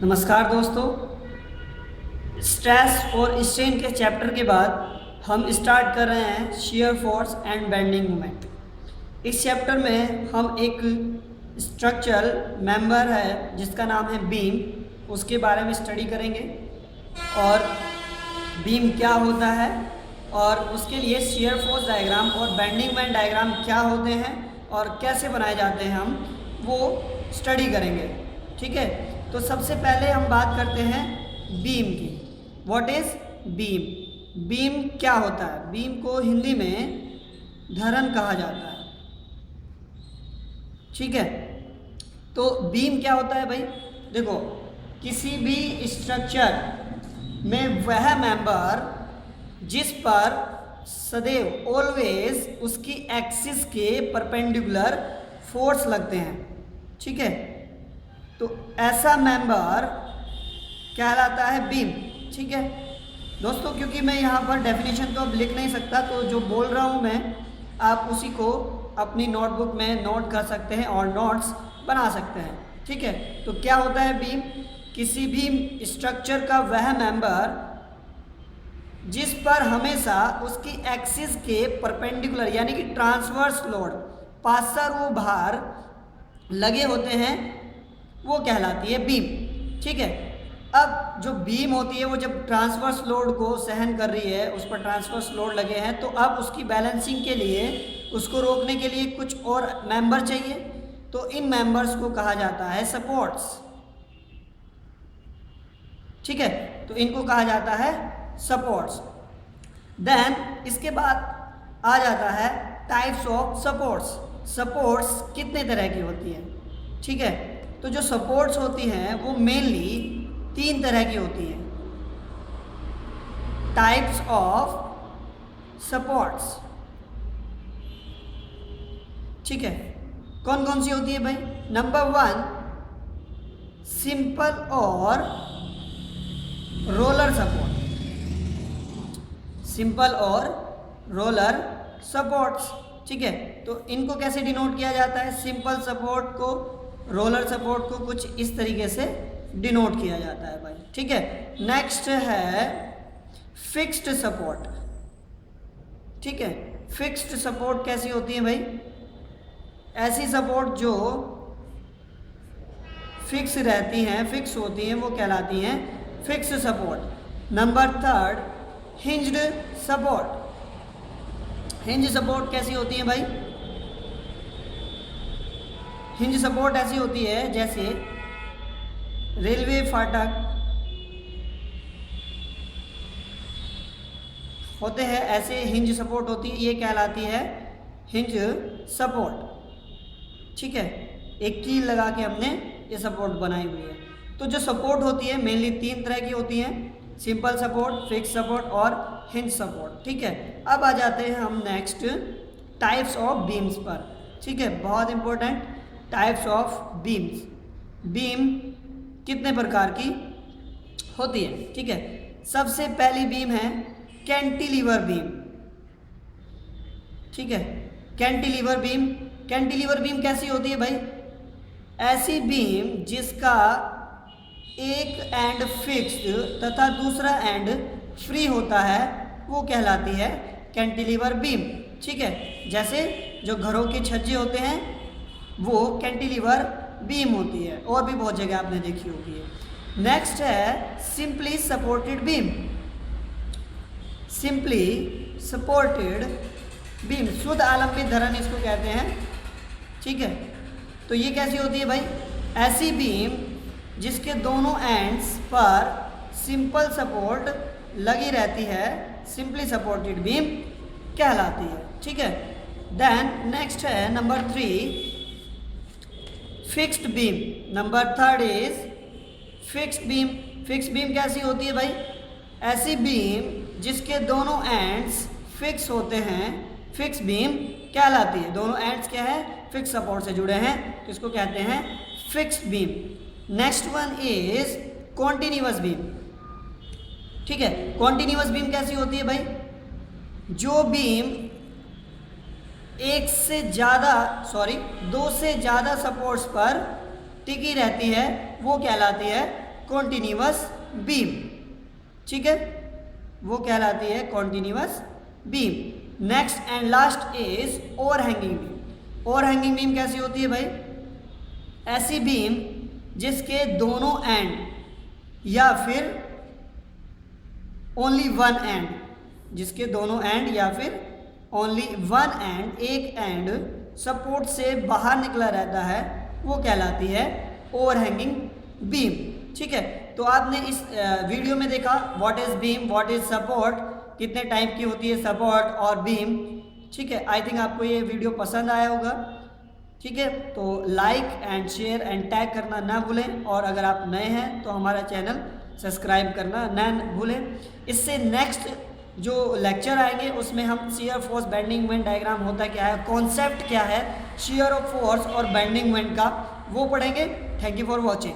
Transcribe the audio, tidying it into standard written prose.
नमस्कार दोस्तों। स्ट्रेस और स्ट्रेन के चैप्टर के बाद हम स्टार्ट कर रहे हैं shear force and bending moment. इस चैप्टर में हम एक स्ट्रक्चरल मेंबर है जिसका नाम है बीम, उसके बारे में स्टडी करेंगे और बीम क्या होता है और उसके लिए शियर फोर्स डायग्राम और बेंडिंग मोमेंट डायग्राम क्या होते हैं और कैसे बनाए जाते हैं हम वो स्टडी करेंगे। ठीक है, तो सबसे पहले हम बात करते हैं बीम की। What is beam? बीम क्या होता है? बीम को हिंदी में धरन कहा जाता है। ठीक है, तो बीम क्या होता है भाई? देखो, किसी भी स्ट्रक्चर में वह मेंबर जिस पर सदैव ऑलवेज उसकी एक्सिस के परपेंडिकुलर फोर्स लगते हैं। ठीक है, तो ऐसा मेंबर कहलाता है बीम। ठीक है दोस्तों, क्योंकि मैं यहाँ पर डेफिनेशन तो अब लिख नहीं सकता, तो जो बोल रहा हूँ मैं आप उसी को अपनी नोटबुक में नोट कर सकते हैं और नोट्स बना सकते हैं। ठीक है, तो क्या होता है बीम? किसी भी स्ट्रक्चर का वह मेंबर जिस पर हमेशा उसकी एक्सिस के परपेंडिकुलर यानी कि ट्रांसवर्स लोड पार्श्व भार लगे होते हैं वो कहलाती है बीम। ठीक है, अब जो बीम होती है वो जब ट्रांसवर्स लोड को सहन कर रही है, उस पर ट्रांसवर्स लोड लगे हैं, तो अब उसकी बैलेंसिंग के लिए, उसको रोकने के लिए कुछ और मेंबर चाहिए, तो इन मेंबर्स को कहा जाता है सपोर्ट्स। ठीक है, तो इनको कहा जाता है सपोर्ट्स। देन इसके बाद आ जाता है टाइप्स ऑफ सपोर्ट्स। सपोर्ट्स कितने तरह की होती है? ठीक है, तो जो सपोर्ट्स होती हैं वो मेनली 3 तरह की होती हैं। Types of supports. ठीक है, कौन कौन सी होती है भाई? नंबर 1 सिंपल और रोलर सपोर्ट। सिंपल और रोलर सपोर्ट्स। ठीक है, तो इनको कैसे डिनोट किया जाता है? सिंपल सपोर्ट को, रोलर सपोर्ट को कुछ इस तरीके से डिनोट किया जाता है भाई। ठीक है, नेक्स्ट है फिक्स्ड सपोर्ट। ठीक है, फिक्स्ड सपोर्ट कैसी होती है भाई? ऐसी सपोर्ट जो फिक्स रहती हैं, फिक्स होती हैं, वो कहलाती हैं fixed support. Number 3 hinged support. Hinge support कैसी होती है भाई? हिंज सपोर्ट ऐसी होती है जैसे रेलवे फाटक होते हैं, ऐसे हिंज सपोर्ट होती है, ये कहलाती है हिंज सपोर्ट। ठीक है, एक कील लगा के हमने ये सपोर्ट बनाई हुई है। तो जो सपोर्ट होती है मेनली 3 तरह की होती हैं, सिंपल सपोर्ट, फिक्स सपोर्ट और हिंज सपोर्ट। ठीक है, अब आ जाते हैं हम नेक्स्ट टाइप्स ऑफ बीम्स पर। ठीक है, बहुत important, types of beams. Beam कितने प्रकार की होती है? ठीक है, सबसे पहली बीम है कैंटिलीवर बीम। ठीक है, कैंटिलीवर बीम। कैंटिलीवर बीम कैसी होती है भाई? ऐसी बीम जिसका एक एंड फिक्स्ड तथा दूसरा एंड फ्री होता है वो कहलाती है कैंटिलीवर बीम। ठीक है, जैसे जो घरों के छज्जे होते हैं वो कैंटिलीवर बीम होती है, और भी बहुत जगह आपने देखी होगी है। नेक्स्ट है simply supported beam. Simply supported beam, शुद्ध आलंबित धरन इसको कहते हैं। ठीक है, तो ये कैसी होती है भाई? ऐसी बीम जिसके दोनों एंड्स पर सिंपल सपोर्ट लगी रहती है, सिंपली सपोर्टेड बीम कहलाती है। ठीक है, देन नेक्स्ट है number 3 fixed beam. Number 3 is fixed beam. Fixed beam कैसी होती है भाई? ऐसी बीम जिसके दोनों एंड्स फिक्स होते हैं, फिक्स बीम कहलाती है। दोनों एंड्स क्या है? फिक्स सपोर्ट से जुड़े हैं, तो इसको कहते हैं fixed beam. Next one is continuous beam. ठीक है, कॉन्टिन्यूअस बीम कैसी होती है भाई? जो बीम दो से ज़्यादा सपोर्ट्स पर टिकी रहती है वो कहलाती है कॉन्टिन्यूअस बीम, ठीक है, वो कहलाती है continuous beam. Next and last is overhanging beam. Overhanging beam कैसी होती है भाई? ऐसी बीम जिसके दोनों एंड या फिर ओनली वन एंड, जिसके दोनों एंड या फिर ओनली वन एंड, एक एंड सपोर्ट से बाहर निकला रहता है, वो कहलाती है ओवरहैंगिंग बीम, ठीक है। तो आपने इस वीडियो में देखा what is beam, what is support, कितने टाइप की होती है सपोर्ट और बीम, ठीक है। आई थिंक आपको ये वीडियो पसंद आया होगा, ठीक है। तो like and share and tag करना ना भूलें, और अगर आप नए हैं तो हमारा चैनल सब्सक्राइब करना ना भूलें। इससे नेक्स्ट जो लेक्चर आएंगे उसमें हम shear force bending moment diagram होता क्या है, कॉन्सेप्ट क्या है शियर ऑफ फोर्स और बेंडिंग मोमेंट का, वो पढ़ेंगे। Thank you for watching.